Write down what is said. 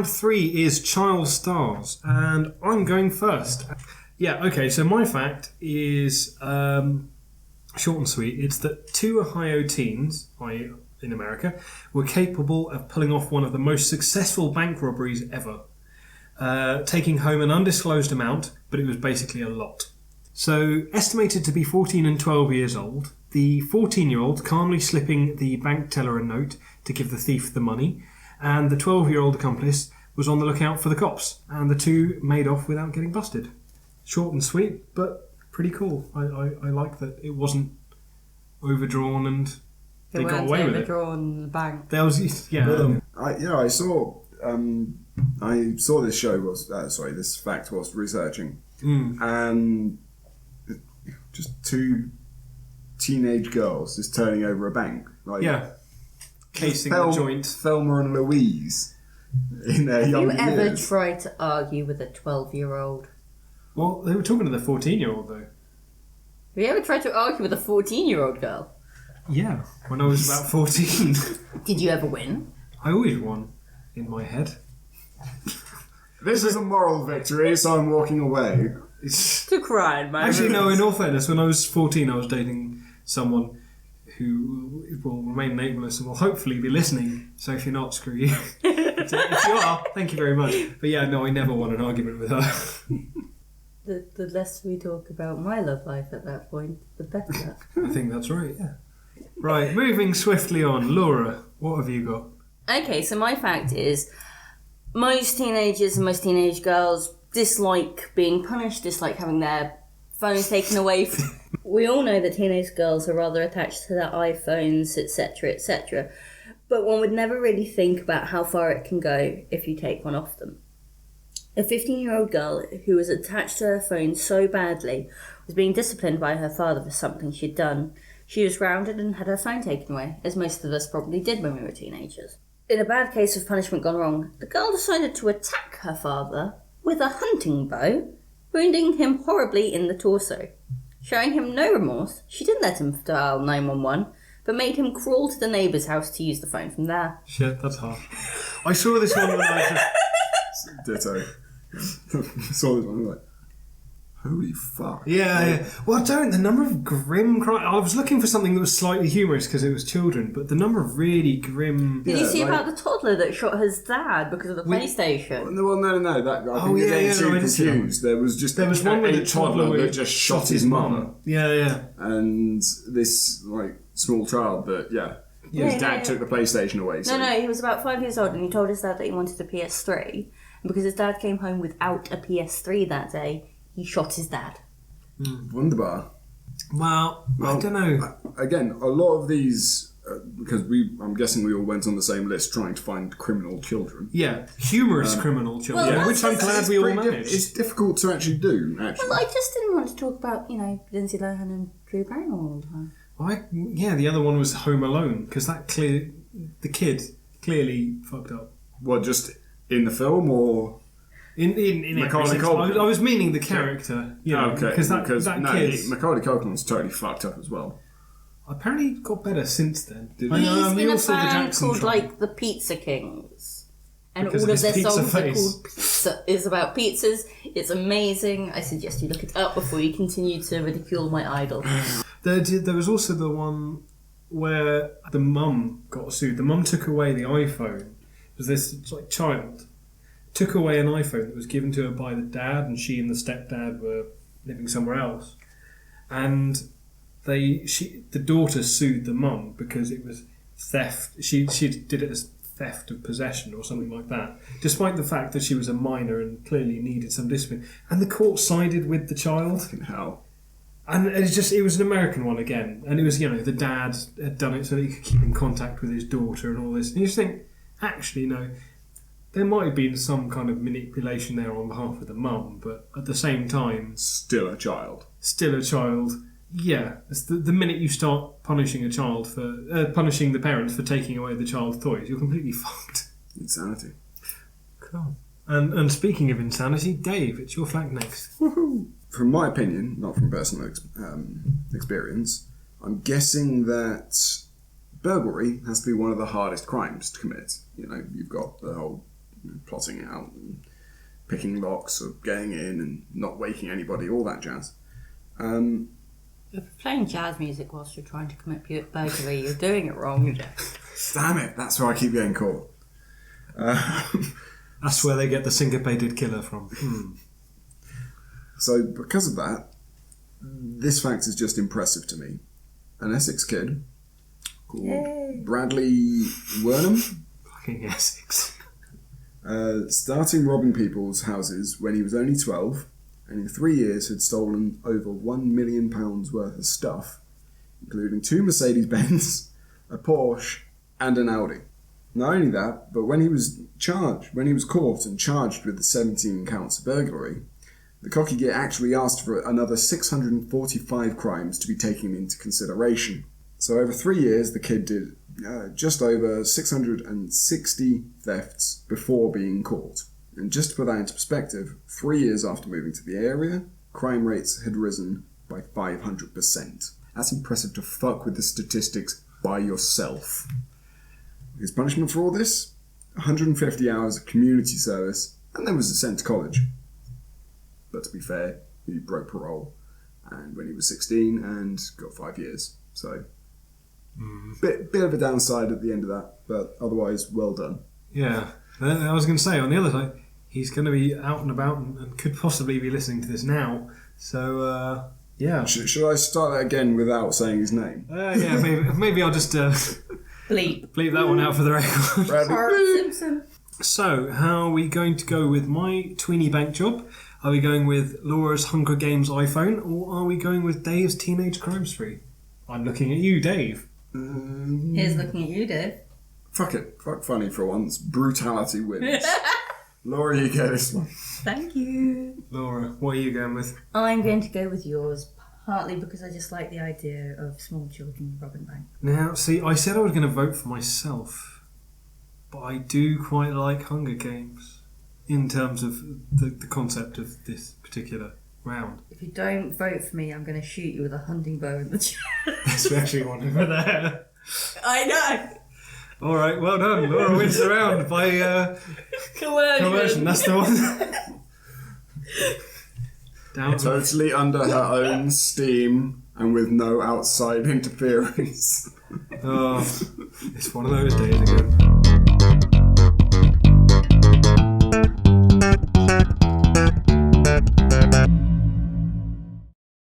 round 3 is child stars, and I'm going first. Yeah, okay, so my fact is short and sweet. It's that 2 Ohio teens, i.e. in America, were capable of pulling off one of the most successful bank robberies ever, taking home an undisclosed amount, but it was basically a lot. So, estimated to be 14 and 12 years old, the 14-year-old calmly slipping the bank teller a note to give the thief the money, and the 12-year-old accomplice was on the lookout for the cops, and the two made off without getting busted. Short and sweet, but pretty cool. I like that it wasn't overdrawn and they got away with it. Overdrawn the bank. There was, yeah. I saw this show was this fact was researching, and just 2 teenage girls just turning over a bank, casing the joint. Thelma and Louise in their young years. Have you ever tried to argue with a 12-year-old? Well, they were talking to the 14-year-old though. Have you ever tried to argue with a 14-year-old girl? Yeah, when I was about 14. Did you ever win? I always won in my head. This is a moral victory, so I'm walking away. To cry, man. Actually, no, in all fairness, when I was 14, I was dating someone who will remain nameless and will hopefully be listening. So if you're not, screw you. If you are, thank you very much. But yeah, no, I never won an argument with her. The less we talk about my love life at that point, the better. I think that's right, yeah. Right, moving swiftly on. Laura, what have you got? Okay, so my fact is most teenagers and most teenage girls dislike being punished, dislike having their phones taken away. We all know that teenage girls are rather attached to their iPhones, etc., etc. But one would never really think about how far it can go if you take one off them. A 15-year-old girl who was attached to her phone so badly was being disciplined by her father for something she'd done. She was grounded and had her phone taken away, as most of us probably did when we were teenagers. In a bad case of punishment gone wrong, the girl decided to attack her father with a hunting bow, wounding him horribly in the torso. Showing him no remorse, she didn't let him dial 911, but made him crawl to the neighbour's house to use the phone from there. Shit, that's hard. I saw this one when I was just... Ditto. Saw this one, like, holy fuck. Yeah. Well, the number of grim crimes... I was looking for something that was slightly humorous because it was children, but the number of really grim... Did you see about the toddler that shot his dad because of the PlayStation? Well, no. I think you're getting too confused. There was one with a toddler that just shot his mum. Yeah. And this, small child that, his dad took the PlayStation away. So. No, he was about 5 years old and he told his dad that he wanted a PS3. And because his dad came home without a PS3 that day, he shot his dad. Wunderbar. Well, I don't know. Again, a lot of these, because I'm guessing we all went on the same list trying to find criminal children. Yeah, humorous criminal children, which I'm glad we all managed. It's difficult to actually do, actually. Well, I just didn't want to talk about, Lindsay Lohan and Drew Barrymore all the time. The other one was Home Alone, because the kid clearly fucked up. What, just in the film, or... In Macaulay Culkin. I was meaning the character, because that kid... Macaulay Culkin's totally fucked up as well. Apparently got better since then. He's in a band called, The Pizza Kings. And because all of their songs face. are called Pizza. It's about pizzas. It's amazing. I suggest you look it up before you continue to ridicule my idol. There was also the one where the mum got sued. The mum took away the iPhone. It was this child. Took away an iPhone that was given to her by the dad, and she and the stepdad were living somewhere else. And the daughter sued the mum because it was theft. She did it as theft of possession or something like that, despite the fact that she was a minor and clearly needed some discipline. And the court sided with the child. Fucking hell. And it was an American one again. And it was, the dad had done it so that he could keep in contact with his daughter and all this. And you just think, actually, no, there might have been some kind of manipulation there on behalf of the mum, but at the same time... Still a child. Yeah. It's the minute you start punishing a child for... punishing the parents for taking away the child's toys, you're completely fucked. Insanity. Cool. And speaking of insanity, Dave, it's your flank next. Woohoo! From my opinion, not from personal experience, I'm guessing that burglary has to be one of the hardest crimes to commit. You've got the whole plotting it out, and picking locks or getting in and not waking anybody, all that jazz. If you're playing jazz music whilst you're trying to commit burglary, you're doing it wrong. Damn it, that's where I keep getting caught. That's where they get the syncopated killer from. So because of that, this fact is just impressive to me. An Essex kid called Bradley Wernham Fucking Essex. starting robbing people's houses when he was only 12, and in 3 years had stolen over £1 million worth of stuff, including 2 Mercedes-Benz, a Porsche, and an Audi. Not only that, but when he was caught and charged with the 17 counts of burglary, the cocky git actually asked for another 645 crimes to be taken into consideration. So over 3 years, the kid did just over 660 thefts before being caught. And just to put that into perspective, 3 years after moving to the area, crime rates had risen by 500%. That's impressive to fuck with the statistics by yourself. His punishment for all this? 150 hours of community service, and then was sent to college. But to be fair, he broke parole, and when he was 16, and got 5 years. So, bit of a downside at the end of that, but otherwise, well done. Yeah. I was going to say, on the other side, he's going to be out and about and could possibly be listening to this now. So, yeah. Should I start that again without saying his name? Yeah, maybe I'll just Bleep. bleep that one out for the record. Bradley. Simpson. So, how are we going to go with my Tweenie Bank job? Are we going with Laura's Hunger Games iPhone, or are we going with Dave's Teenage Crime Spree? I'm looking at you, Dave. Here's looking at you, Dave. Fuck it. Fuck funny for once. Brutality wins. Laura, you get this one. Thank you. Laura, what are you going with? I'm going to go with yours, partly because I just like the idea of small children robbing banks. Now, see, I said I was going to vote for myself, but I do quite like Hunger Games in terms of the concept of this particular round. If you don't vote for me, I'm going to shoot you with a hunting bow in the chest. There's actually one over there. I know. All right, well done. Laura wins the round by coercion. That's the one. Down to Totally under her own steam and with no outside interference. Oh, it's one of those days again.